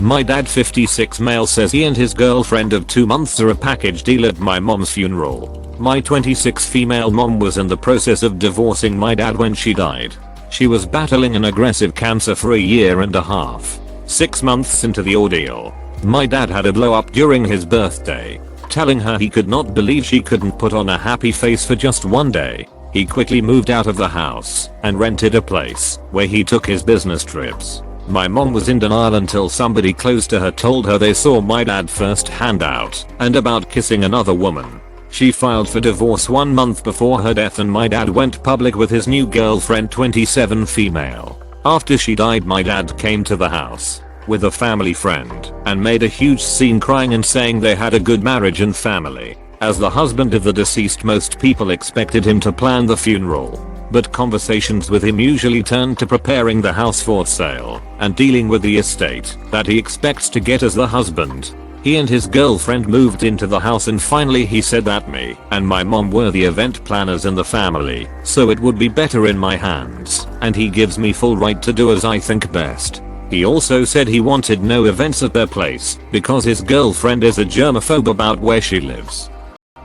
My dad 56 male says he and his girlfriend of 2 months are a package deal at my mom's funeral. My 26 female mom was in the process of divorcing my dad when she died. She was battling an aggressive cancer for a year and a half. 6 months into the ordeal, my dad had a blow up during his birthday, telling her he could not believe she couldn't put on a happy face for just one day. He quickly moved out of the house and rented a place where he took his business trips. My mom was in denial until somebody close to her told her they saw my dad first hand out and about kissing another woman. She filed for divorce 1 month before her death and my dad went public with his new girlfriend 27 female. After she died my dad came to the house with a family friend and made a huge scene crying and saying they had a good marriage and family. As the husband of the deceased most people expected him to plan the funeral, but conversations with him usually turned to preparing the house for sale and dealing with the estate that he expects to get as the husband. He and his girlfriend moved into the house and finally he said that me and my mom were the event planners in the family, so it would be better in my hands and he gives me full right to do as I think best. He also said he wanted no events at their place because his girlfriend is a germaphobe about where she lives.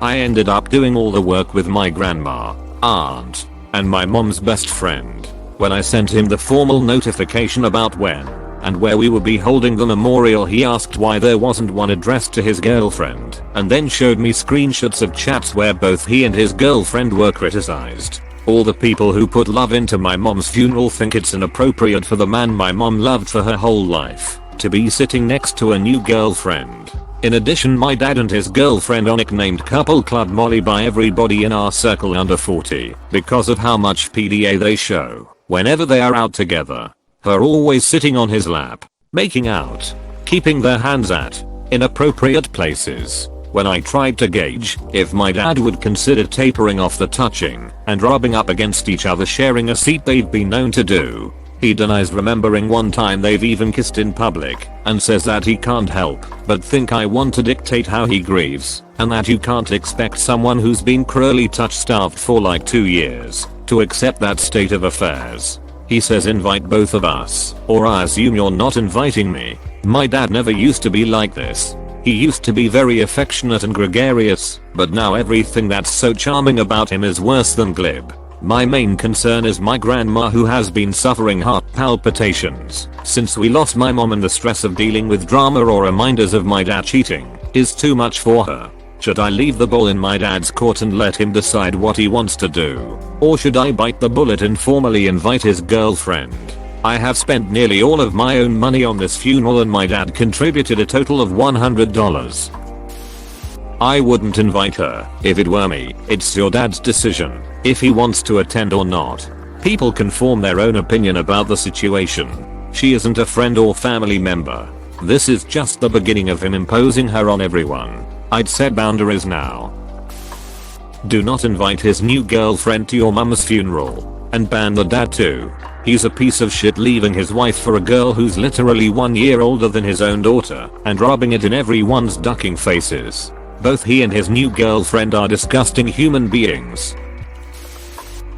I ended up doing all the work with my grandma, aunt, and my mom's best friend. When I sent him the formal notification about when and where we would be holding the memorial, he asked why there wasn't one addressed to his girlfriend and then showed me screenshots of chats where both he and his girlfriend were criticized. All the people who put love into my mom's funeral think it's inappropriate for the man my mom loved for her whole life to be sitting next to a new girlfriend. In addition, my dad and his girlfriend are nicknamed Couple Club Molly by everybody in our circle under 40 because of how much PDA they show whenever they are out together. Her always sitting on his lap, making out, keeping their hands at inappropriate places. When I tried to gauge if my dad would consider tapering off the touching and rubbing up against each other sharing a seat they've been known to do, he denies remembering one time they've even kissed in public and says that he can't help but think I want to dictate how he grieves and that you can't expect someone who's been cruelly touch-starved for like 2 years to accept that state of affairs. He says invite both of us or I assume you're not inviting me. My dad never used to be like this. He used to be very affectionate and gregarious, but now everything that's so charming about him is worse than glib. My main concern is my grandma who has been suffering heart palpitations since we lost my mom and the stress of dealing with drama or reminders of my dad cheating is too much for her. Should I leave the ball in my dad's court and let him decide what he wants to do? Or should I bite the bullet and formally invite his girlfriend? I have spent nearly all of my own money on this funeral and my dad contributed a total of $100. I wouldn't invite her if it were me. It's your dad's decision if he wants to attend or not. People can form their own opinion about the situation. She isn't a friend or family member. This is just the beginning of him imposing her on everyone. I'd set boundaries now. Do not invite his new girlfriend to your mum's funeral and ban the dad too. He's a piece of shit leaving his wife for a girl who's literally 1 year older than his own daughter and rubbing it in everyone's ducking faces. Both he and his new girlfriend are disgusting human beings.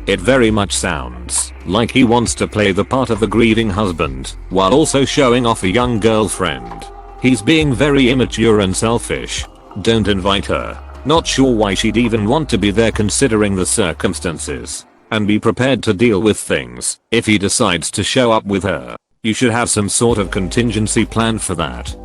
It very much sounds like he wants to play the part of the grieving husband while also showing off a young girlfriend. He's being very immature and selfish. Don't invite her. Not sure why she'd even want to be there considering the circumstances. And be prepared to deal with things if he decides to show up with her. You should have some sort of contingency plan for that.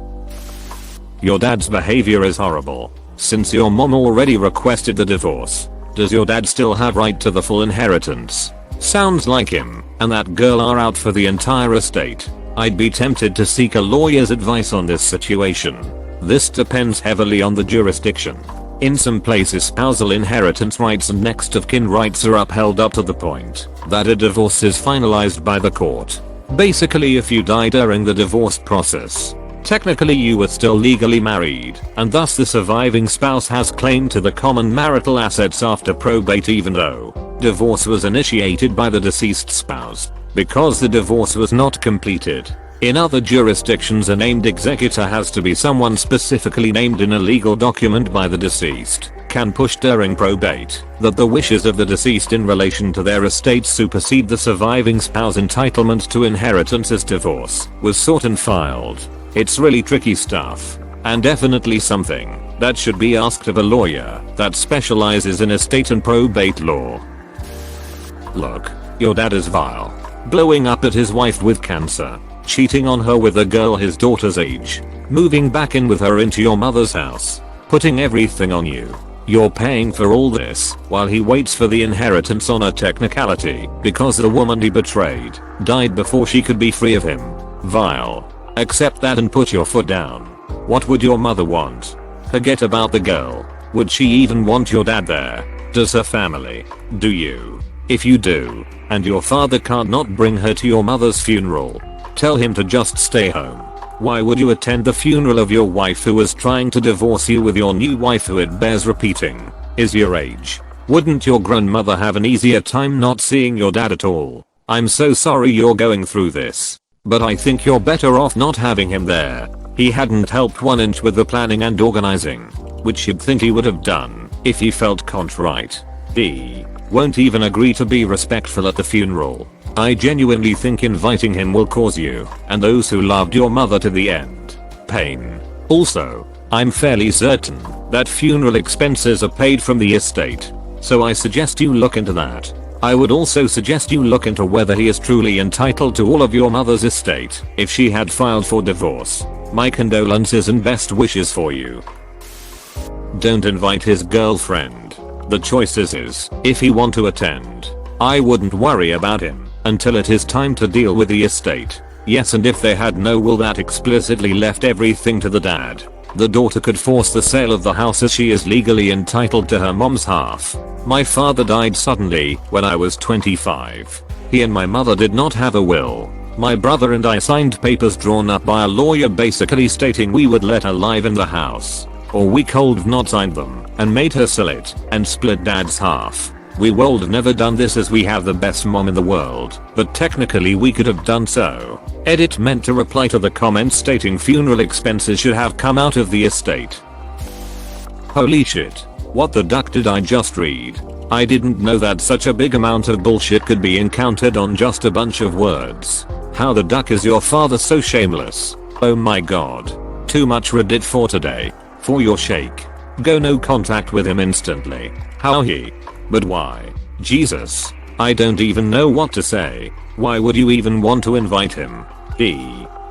Your dad's behavior is horrible. Since your mom already requested the divorce, does your dad still have right to the full inheritance? Sounds like him and that girl are out for the entire estate. I'd be tempted to seek a lawyer's advice on this situation. This depends heavily on the jurisdiction. In some places spousal inheritance rights and next of kin rights are upheld up to the point that a divorce is finalized by the court. Basically, if you die during the divorce process, technically you were still legally married and thus the surviving spouse has claim to the common marital assets after probate even though divorce was initiated by the deceased spouse because the divorce was not completed. In other jurisdictions, a named executor has to be someone specifically named in a legal document by the deceased, can push during probate that the wishes of the deceased in relation to their estate supersede the surviving spouse entitlement to inheritance as divorce was sought and filed. It's really tricky stuff. And definitely something that should be asked of a lawyer that specializes in estate and probate law. Look, your dad is vile. Blowing up at his wife with cancer. Cheating on her with a girl his daughter's age. Moving back in with her into your mother's house. Putting everything on you. You're paying for all this while he waits for the inheritance on a technicality because the woman he betrayed died before she could be free of him. Vile. Accept that and put your foot down. What would your mother want? Forget about the girl. Would she even want your dad there? Does her family? Do you? If you do, and your father can't not bring her to your mother's funeral, tell him to just stay home. Why would you attend the funeral of your wife who was trying to divorce you with your new wife who, it bears repeating, is your age? Wouldn't your grown mother have an easier time not seeing your dad at all? I'm so sorry you're going through this, but I think you're better off not having him there. He hadn't helped 1 inch with the planning and organizing, which you'd think he would have done if he felt contrite. He won't even agree to be respectful at the funeral. I genuinely think inviting him will cause you and those who loved your mother to the end pain. Also, I'm fairly certain that funeral expenses are paid from the estate, so I suggest you look into that. I would also suggest you look into whether he is truly entitled to all of your mother's estate if she had filed for divorce. My condolences and best wishes for you. Don't invite his girlfriend. The choice is if he want to attend. I wouldn't worry about him until it is time to deal with the estate. Yes, and if they had no will that explicitly left everything to the dad, the daughter could force the sale of the house as she is legally entitled to her mom's half. My father died suddenly when I was 25. He and my mother did not have a will. My brother and I signed papers drawn up by a lawyer basically stating we would let her live in the house, or we could not sign them and made her sell it and split dad's half. We would have never done this as we have the best mom in the world, but technically we could have done so. Edit meant to reply to the comment stating funeral expenses should have come out of the estate. Holy shit. What the duck did I just read? I didn't know that such a big amount of bullshit could be encountered on just a bunch of words. How the duck is your father so shameless? Oh my god. Too much Reddit for today. For your shake. Go no contact with him instantly. How he? But why? Jesus. I don't even know what to say. Why would you even want to invite him?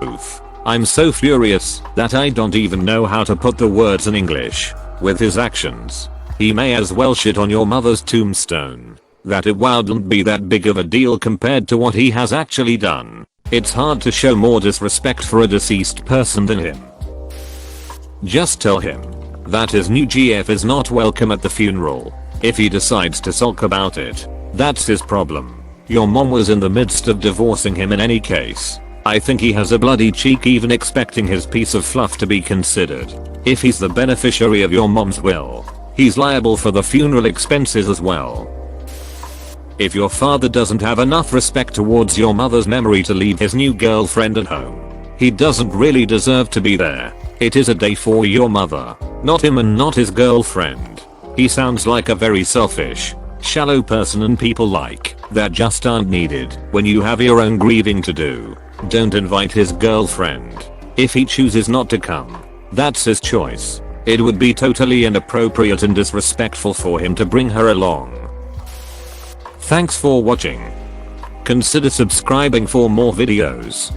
Oof. I'm so furious that I don't even know how to put the words in English. With his actions, he may as well shit on your mother's tombstone. That it wouldn't be that big of a deal compared to what he has actually done. It's hard to show more disrespect for a deceased person than him. Just tell him that his new GF is not welcome at the funeral. If he decides to sulk about it, that's his problem. Your mom was in the midst of divorcing him in any case. I think he has a bloody cheek even expecting his piece of fluff to be considered. If he's the beneficiary of your mom's will, he's liable for the funeral expenses as well. If your father doesn't have enough respect towards your mother's memory to leave his new girlfriend at home, he doesn't really deserve to be there. It is a day for your mother, not him and not his girlfriend. He sounds like a very selfish, shallow person, and people like that just aren't needed when you have your own grieving to do. Don't invite his girlfriend. If he chooses not to come, that's his choice. It would be totally inappropriate and disrespectful for him to bring her along. Thanks for watching. Consider subscribing for more videos.